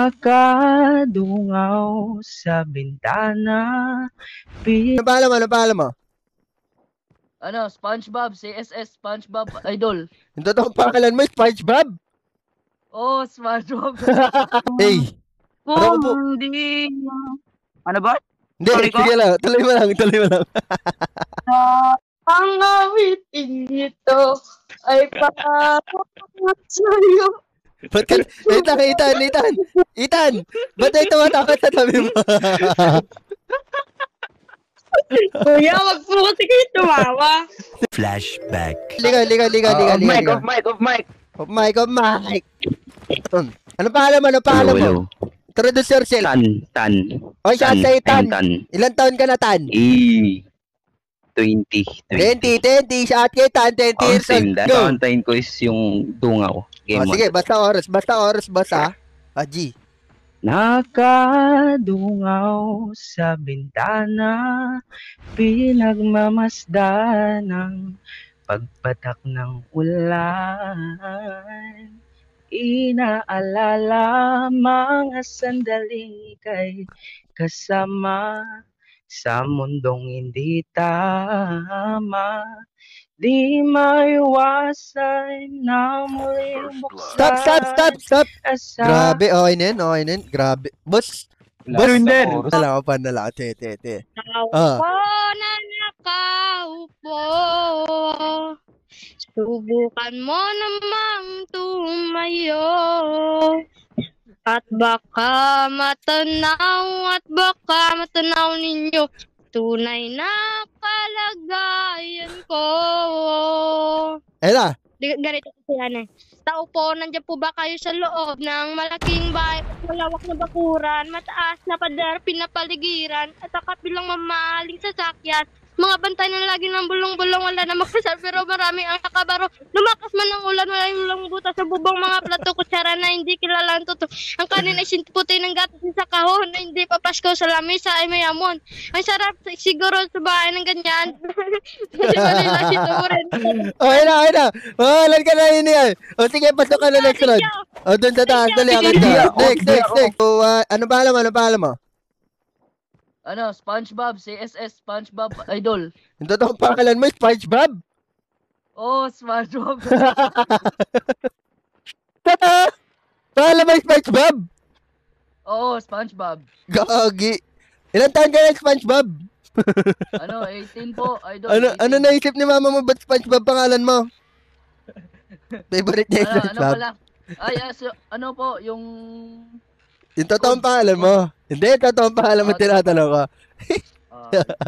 Nakadungaw sa bintana. Ano pangalan mo? Ano, SpongeBob, CSS, SpongeBob, Idol. Yung totoong pangalan mo, SpongeBob? Oh, SpongeBob. Hey. Ano po? Hindi. Ano ba? Hindi, sige lang. Tuloy mo lang. Ang awitin nito ay para sa'yo. Ba't ka? Ethan! Ba't ay tumatakot sa tabi mo? Kuya, wag po kasi kayo tumawa. Flashback. Liga. Off mic. Ano pangalan mo? Introduce yourself. Tan. O, siya sa Tan. Ilan taon ka na, Tan? 20. 20. Siya at kay Tan, 20 years old. Go. Taon ko is yung dungaw. Game Sige, basta oras. G. Nakadungaw sa bintana, pinagmamasdan ng pagpatak ng ulan. Inaalala mga sandaling ika'y kasama sa mundong hindi tama. Di maiwasan na muling buksan. Stop. Grabe, okay na yan. Grabe. Boss. Pandala. Te. Nakaupo na nakaupo. Subukan mo namang tumayo. At baka matanaw ninyo tunay na kalagayan ko. Ela. Ganito kasi yan eh. Tao po, nandiyan po ba kayo sa loob ng malaking bahay at malawak na bakuran, mataas na pader, pinapaligiran, at kapilang mamahaling sasakyan, mga bantay na lagi ng bulong-bulong, wala na magpasal, pero maraming ang nakabaro. Lumakas man ang ulan, wala yung lang butas sa bubong, mga plato, kutsara na hindi kilala ang totoo. Ang kanin ay sinputi ng gatas sa kahon, na hindi papasko sa lamesa ay mayamon. Ang sarap siguro sa bahay ng ganyan. Hindi ba nila siturin? Okay na. Walan ka na yun yan. O sige, pasok ka na next round. O dun sa taas, dali. Next. So, ano pangalan mo? Ano, SpongeBob, CSS, SpongeBob, Idol. Yung totoong pangalan mo, SpongeBob? Oh, SpongeBob. Pangalan mo, SpongeBob? Oo, SpongeBob. Gagi. Ilan taon ka na, SpongeBob? Ano, 18 po, Idol. Ano naisip ni mama mo, ba't SpongeBob pangalan mo? Favorite niya yung SpongeBob? Ano pala? Ay, ano po, yung totoong pangalan mo. Hindi, yung totoong pangalan mo tinatanong ko.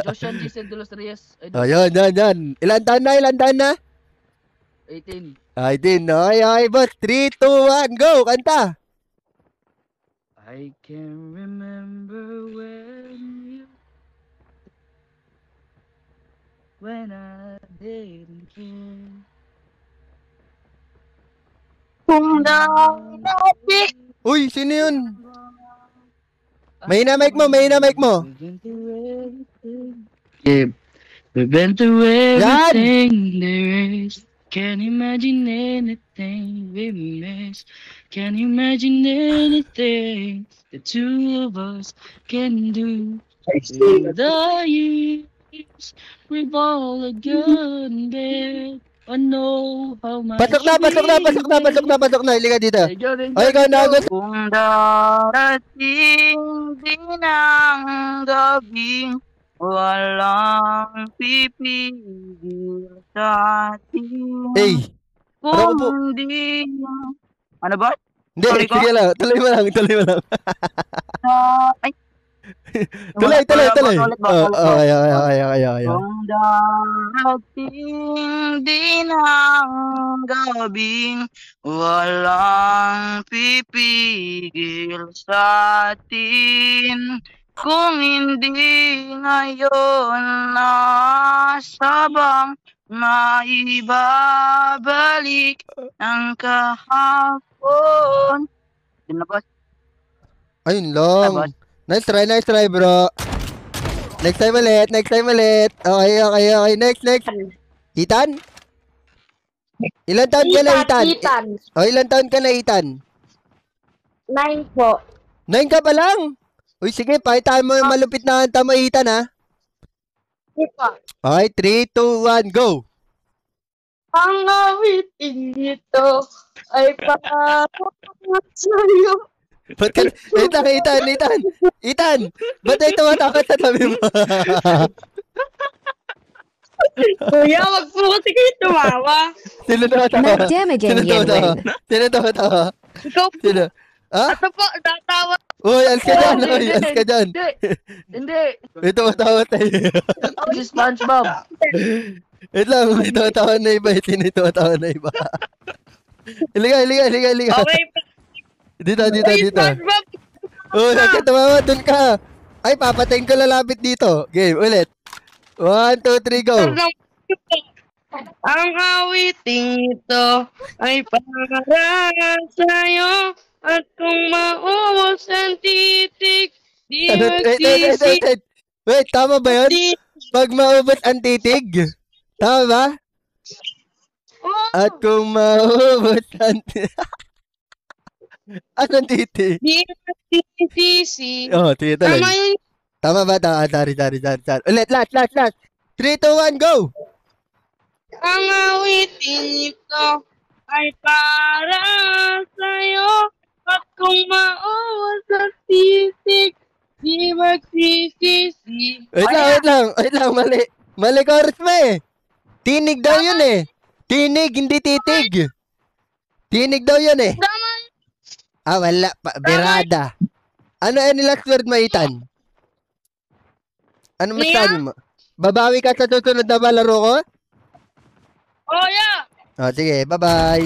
Josian Giselle de los Reyes. Oh, yun. Ilan taon na? 18. 18, no? Okay, boss. 3, 2, 1, go! Kanta! I can remember when I didn't care. Kung natin. Uy, sino yun? Mahina mic mo. Yeah, we've been through everything there is. Can't imagine anything we miss. Can't imagine anything the two of us can do. Through the years, we've all again been. I know how much. Pasok na. Halika dito. Ay, ikaw na agad. Kung darating din ang gabing walang pipigil sa atin. Hey. Kung hindi. Ano ba? Hindi, sige lang. Tuloy mo lang. Ay. Tuloy. Okay. Kung darating din ang gabing walang pipigil sa atin. Kung hindi ngayon nasabang maibabalik ang kahapon. Yun na ba? Ayun lang. Nice try, bro. Next time ulit. Okay. Next. Ethan? Ilan taon ka na, Ethan? Ethan. Ilan taon ka na, Ethan? 9 po. 9 ka pa lang. Uy, sige, pakita mo yung malupit na kanta mo, Ethan, ha? Okay, 3, 2, 1, go! Ang awitin nito ay para sa'yo. Ba't ka, Ethan, ba't ay tumatakot sa tabi mo? Kuya, wag po kasi kayo tumawa. Sino tumatawa? Let Demagan Yenwin. Sino tumatawa? Ikaw po. Sino? Ha? Ito po, tatawa. Uy, alis ka dyan, uy, alis ka dyan. Hindi. May tumatawa tayo. Si SpongeBob. Wait lang, may tumatawa na iba, may tumatawa na iba. Halika. Okay po. Dito. SpongeBob. Uy, huwag ka tumawa, dun ka. Ay, papatayin ko lalapit dito. Game, ulit. 1, 2, 3, go. Ang awiting ito ay para sa'yo at kung maubos ang titig, di magsisi. Wait, tama ba yun? Pag maubos ang titig? Tama ba? At kung maubos ang titig. Anong titig? Di magsisi. Oh, sige tuloy. Tama yun. Tama ba? Tama. Sorry. Ulit, last. 3, 2, 1, go! Ang awitin ito ay para sa'yo at kung maubos ang titig, di magsisisi. Wait lang. Mali chorus mo eh. Tinig daw yun eh. Tinig, hindi titig. Tinig daw yun eh. Tama. Ah, wala. Birada. Ano last word mo, Ethan? Ano masabi mo? Babawi ka sa susunod na malaro ko? Oh, yeah. Oh, sige. Bye-bye.